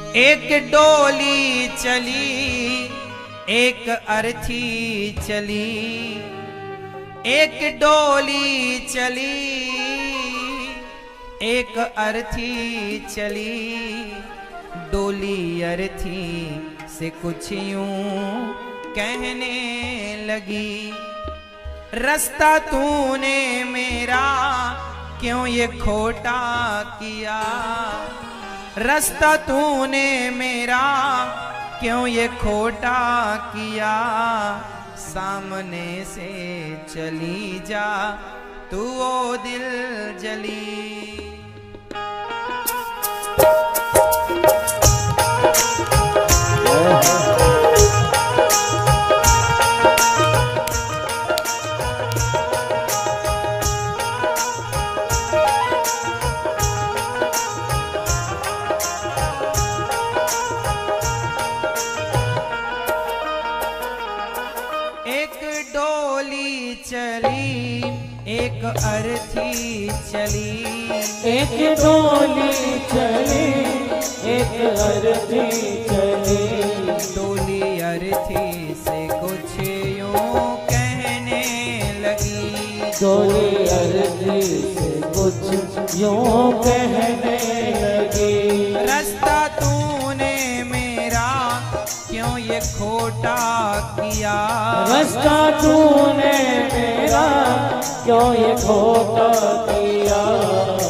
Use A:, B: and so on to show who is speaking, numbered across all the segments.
A: एक डोली चली, एक अर्थी चली, एक डोली चली, एक अर्थी चली। डोली अर्थी से कुछ यूं कहने लगी, रास्ता तूने मेरा क्यों ये खोटा किया, रास्ता तूने मेरा क्यों ये खोटा किया। सामने से चली जा तू ओ दिल जली। एक अर्थी चली,
B: एक डोली चली, एक अर्थी चली।
A: डोली अर्थी से कुछ यूं कहने लगी,
B: डोली अर्थी से कुछ यूं कहने लगी।
A: रास्ता तूने मेरा क्यों ये खोटा किया,
B: रास्ता तूने मेरा क्यों ये खोटा किया।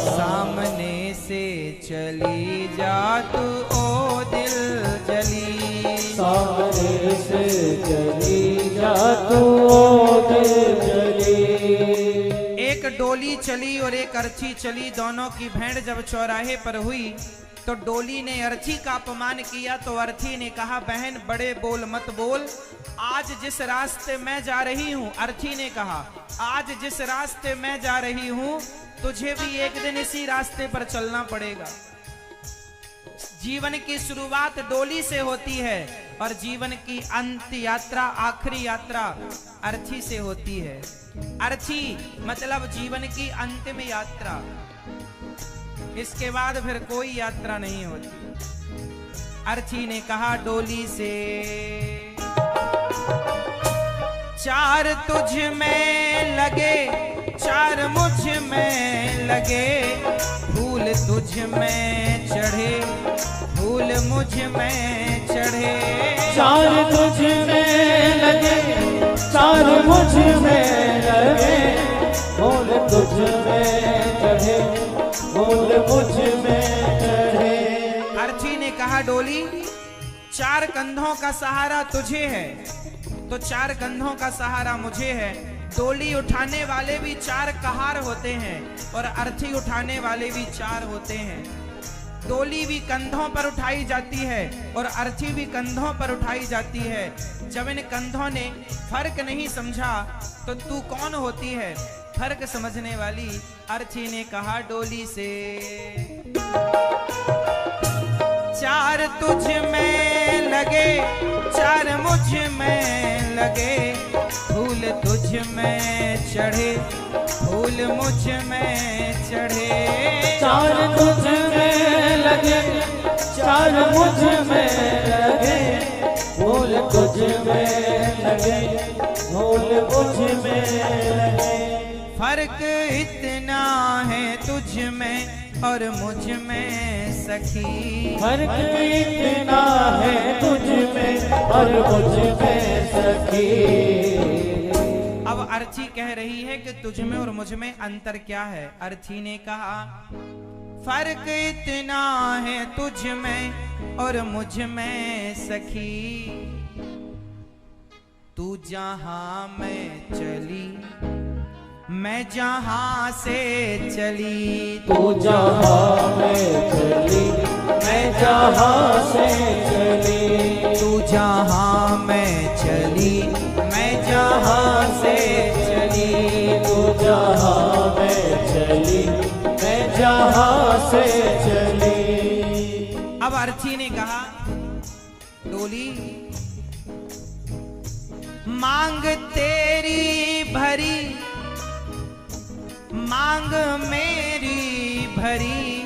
A: सामने से चली जा तू ओ दिल जली,
B: सामने से चली जा तू ओ दिल जली।
A: एक डोली चली और एक अर्थी चली, दोनों की भेंट जब चौराहे पर हुई तो डोली ने अर्थी का अपमान किया तो अर्थी ने कहा, बहन बड़े बोल मत बोल, आज जिस रास्ते मैं जा रही हूँ, अर्थी ने कहा आज जिस रास्ते मैं जा रही हूँ तुझे भी एक दिन इसी रास्ते पर चलना पड़ेगा। जीवन की शुरुआत डोली से होती है और जीवन की अंत यात्रा, आखिरी यात्रा अर्थी से होती है। अर्थी मतलब जीवन की अंतिम यात्रा, इसके बाद फिर कोई यात्रा नहीं होती। अर्थी ने कहा डोली से, चार तुझ में लगे, चार मुझ में लगे, फूल तुझ में चढ़े, फूल मुझ में चढ़े।
B: चार तुझ में लगे, चार मुझ में लगे, फूल तुझ में चढ़े, फूल मुझ में चढ़े।
A: अर्थी ने कहा डोली, चार कंधों का सहारा तुझे है तो चार कंधों का सहारा मुझे है। डोली उठाने वाले भी चार कहार होते हैं और अर्थी उठाने वाले भी चार होते हैं। डोली भी कंधों पर उठाई जाती है और अर्थी भी कंधों पर उठाई जाती है। जब इन कंधों ने फर्क नहीं समझा तो तू कौन होती है फर्क समझने वाली। अर्थी ने कहा डोली से, चार तुझ में लगे, चार मुझ में लगे, फूल तुझ में चढ़े, फूल मुझ में चढ़े।
B: चार तुझ में लगे, चार मुझ में लगे, फूल तुझ में लगे, फूल मुझ में लगे।
A: फर्क इतना है तुझ में और मुझ में सखी,
B: फर्क इतना है तुझ में और मुझ में सखी।
A: अब अर्थी कह रही है कि तुझ में और मुझ में अंतर क्या है। अर्थी ने कहा फर्क इतना है तुझ में और मुझ में सखी, तू जहां मैं चली मैं जहां से चली,
B: तू जहां में चली मैं जहां से चली,
A: तू जहां मैं चली मैं जहां से चली,
B: तू जहां में चली मैं जहां से चली।
A: अब अर्थी ने कहा डोली मांग तेरी भरी, मांग मेरी भरी,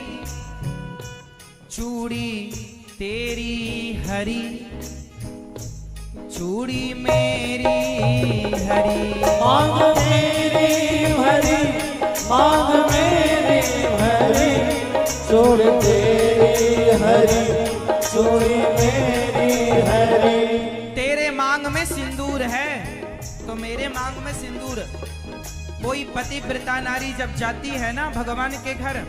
A: चूड़ी तेरी हरी, चूड़ी मेरी हरी।
B: मांग मेरी हरी, मांग मेरी हरी, चूड़ी तेरी हरी, चूड़ी मेरी हरी।
A: तेरे मांग में सिंदूर है तो मेरे मांग में सिंदूर। कोई पतिव्रता नारी जब जाती है ना भगवान के घर,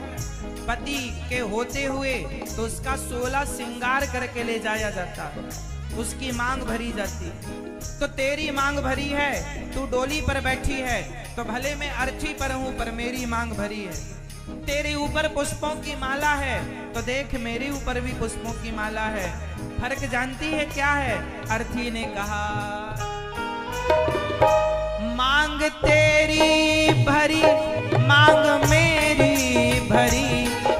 A: पति के होते हुए, तो उसका 16 श्रृंगार करके ले जाया जाता, उसकी मांग भरी जाती। तो तेरी मांग भरी है, तू डोली पर बैठी है, तो भले मैं अर्थी पर हूं पर मेरी मांग भरी है। तेरे ऊपर पुष्पों की माला है, तो देख मेरे ऊपर भी पुष्पों की माला है। फर्क जानती है क्या है? अर्थी ने कहा मांग तेरी भरी, मांग मेरी भरी,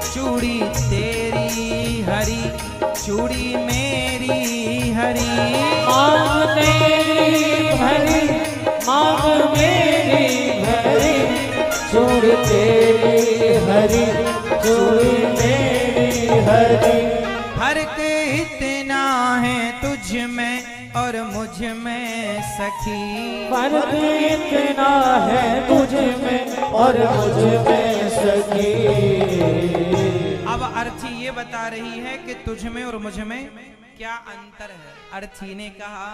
A: चूड़ी तेरी हरी, चूड़ी मेरी हरी।
B: मांग तेरी भरी, मांग मेरी भरी, चूड़ी तेरी हरी, चूड़ी मेरी हरी।
A: फर्क इतना है तुझ में और मुझ में सखी,
B: फर्क इतना है तुझ में और मुझ में सखी।
A: अब अर्थी ये बता रही है कि तुझ में और मुझ में क्या अंतर है। अर्थी ने कहा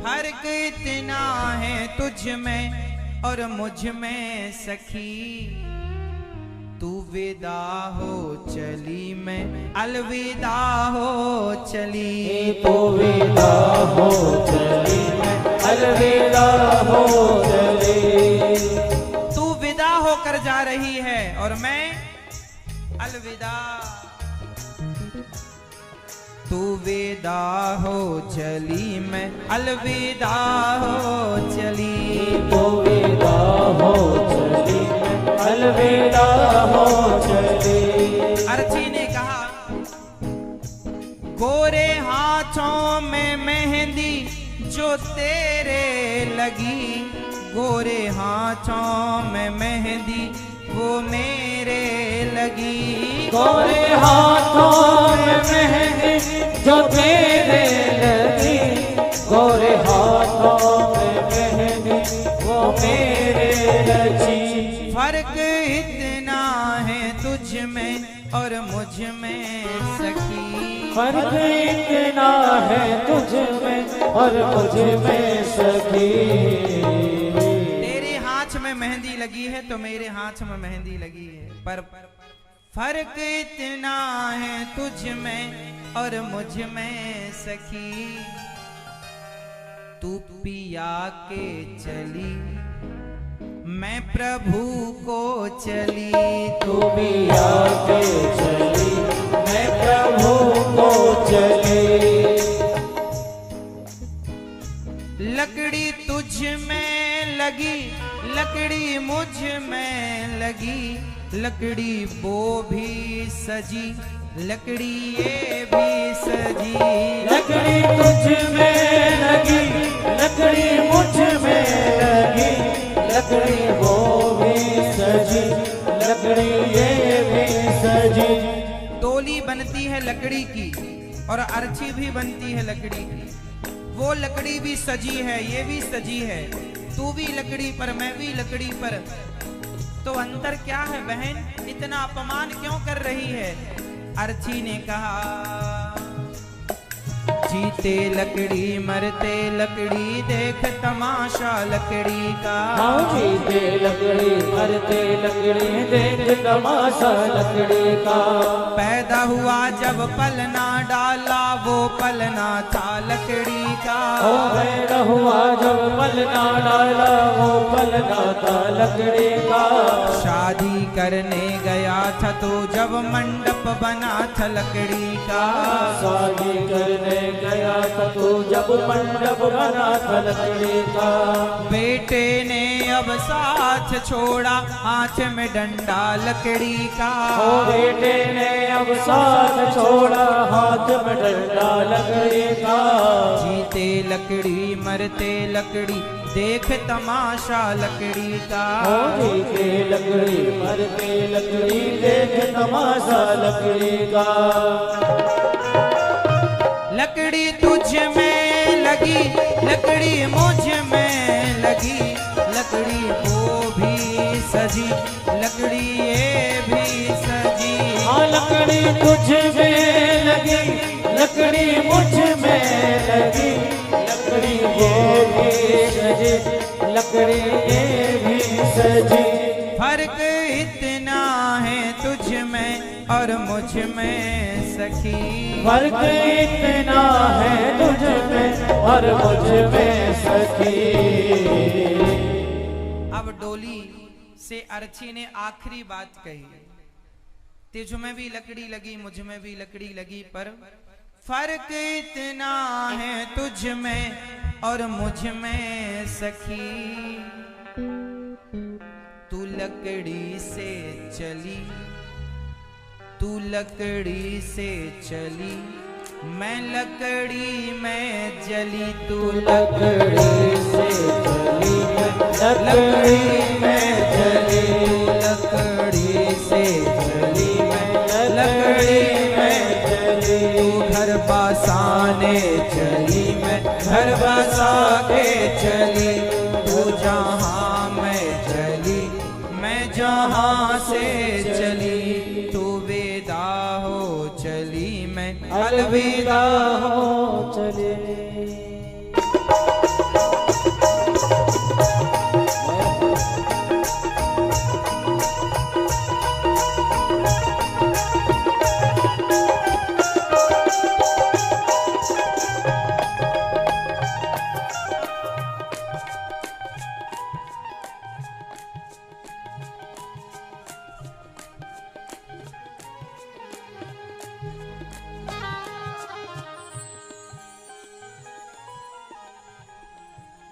A: फर्क इतना है तुझ में और मुझ में सखी, तू विदा हो चली मैं अलविदा हो चली।
B: तू विदा हो चली मैं अलविदा हो चली।
A: तू विदा होकर जा रही है और मैं अलविदा। तू विदा हो चली मैं अलविदा हो चली।
B: तू विदा हो चली मैं अलविदा हो चली।
A: अर्थी ने कहा गोरे हाथों में मेहंदी जो तेरे लगी, गोरे हाथों में मेहंदी वो मेरे लगी।
B: गोरे हाथों में मेहंदी जो तेरे लगी, गोरे हाथों में मेहंदी वो मेरे लगी।
A: फर्क इतना है तुझ में और मुझ में सखी,
B: फर्क इतना है तुझ में और मुझ में सखी।
A: तेरे हाथ में मेहंदी लगी है तो मेरे हाथ में मेहंदी लगी है, पर फर्क इतना है तुझ में और मुझ में सखी। तू पिया के चली मैं प्रभु को चली।
B: तू पिया के चली मैं प्रभु को चली।
A: लकड़ी तुझ में लगी, लकड़ी मुझ में लगी, लकड़ी वो भी सजी, लकड़ी ये भी सजी।
B: लकड़ी तुझ में लगी, लकड़ी मुझ में लगी, लकड़ी वो भी सजी, लकड़ी ये भी सजी।
A: डोली बनती है लकड़ी की और अर्थी भी बनती है लकड़ी की। वो लकड़ी भी सजी है, ये भी सजी है। तू भी लकड़ी पर, मैं भी लकड़ी पर, तो अंतर क्या है बहन? इतना अपमान क्यों कर रही है? अर्थी ने कहा जीते लकड़ी मरते लकड़ी, देख तमाशा लकड़ी का।
B: हाँ जीते लकड़ी मरते लकड़ी, देख तमाशा लकड़ी का।
A: पैदा हुआ जब पलना डाला, वो पलना था लकड़ी का।
B: ओ पैदा हुआ जब पलना डाला, वो पलना था लकड़ी का।
A: शादी करने गया था तो जब मंडप बना था लकड़ी का।
B: शादी करने गया था तो जब मंडप बना था लकड़ी का।
A: बेटे ने अब साथ छोड़ा, हाथ में डंडा लकड़ी का।
B: ओ बेटे ने अब साथ छोड़ा, हाथ में डंडा लकड़ी का।
A: जीते लकड़ी मरते लकड़ी, देख तमाशा लकड़ी का।
B: ओ जीते लकड़ी मरते लकड़ी, देख तमाशा लकड़ी का।
A: लकड़ी तुझ में लगी, लकड़ी मुझ में लगी, लकड़ी वो भी सजी, लकड़ी ये भी सजी।
B: हाँ लकड़ी तुझ में लगी, लकड़ी मुझ में लगी, लकड़ी वो भी सजी, लकड़ी ये भी सजी।
A: फर्क इतना है तुझ में और मुझ में सखी,
B: फर्क इतना है तुझ में और मुझ में सखी।
A: अब डोली से अरछी ने आखिरी बात कही, तुझ में भी लकड़ी लगी, मुझ में भी लकड़ी लगी, पर फर्क इतना है तुझ में और मुझ में सखी। तू लकड़ी से चली, तू लकड़ी से चली, मैं लकड़ी में जली। तू लकड़ी से चली, लकड़ी में जली, लकड़ी से चली, मैं लकड़ी में जली। तू घर बसाने चली, मैं घर बसा के चली। तू जहाँ मैं चली, मैं जहाँ से चली। तू विदा हो चली, मैं अलविदा
B: हो चली।